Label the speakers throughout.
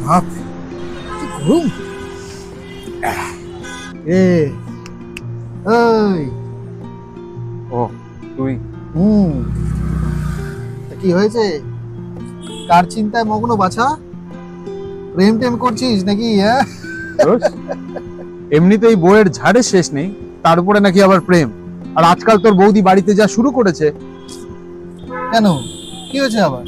Speaker 1: ভাব কি গরম। এই
Speaker 2: ও তুই
Speaker 1: কি হয়েছে? কার চিন্তায় মগ্ন বাছা? প্রেম টেম করছিস নাকি? হ্যাঁ,
Speaker 2: এমনিতেই বইয়ের ঝাড়ের শেষ নেই, তার উপরে নাকি আবার প্রেম। আর আজকাল তোর বৌদি বাড়িতে যা শুরু করেছে।
Speaker 1: কেন, কি হয়েছে আবার?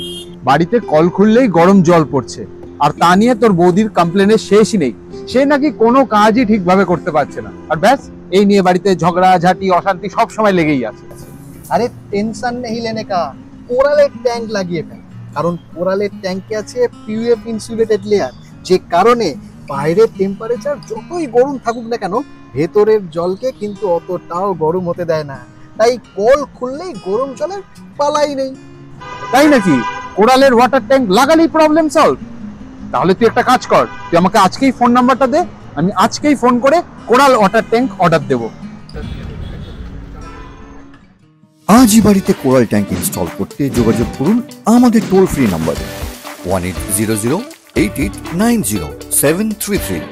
Speaker 2: বাড়িতে কল খুললেই গরম জল পড়ছে, আর তা নিয়ে তোর বৌদির কমপ্লেনের শেষই নেই। সে নাকি কোনো কাজই ঠিকভাবে করতে পারছে না, আর ব্যাস এই নিয়ে বাড়িতে ঝগড়া ঝাঁটি অশান্তি সব সময় লেগেই আছে।
Speaker 1: আরে টেনশন নেই লেনে কা, কোরালের ট্যাঙ্ক লাগিয়ে ফেল। কারণ কোরালের ট্যাঙ্কে আছে পিউএফ ইনসুলেটেড লেয়ার, যে কারণে বাইরের টেম্পারেচার যতই গরম থাকুক না কেন, ভেতরের জলকে কিন্তু অতটাও গরম হতে দেয় না। তাই কল খুললেই গরম জলের পালাই নেই।
Speaker 2: তাই নাকি? কোরালের ওয়াটার ট্যাঙ্ক লাগালেই প্রবলেম সলভ? তাহলে তুই একটা কাজ কর, তুই আমাকে আজকেই ফোন নাম্বারটা দে, আমি আজকেই ফোন করে কোরাল ওয়াটার ট্যাঙ্ক অর্ডার দেবো।
Speaker 3: আজই বাড়িতে কোরাল ট্যাঙ্ক ইনস্টল করতে যোগাযোগ করুন আমাদের টোল ফ্রি নাম্বারে 1800 8890 733।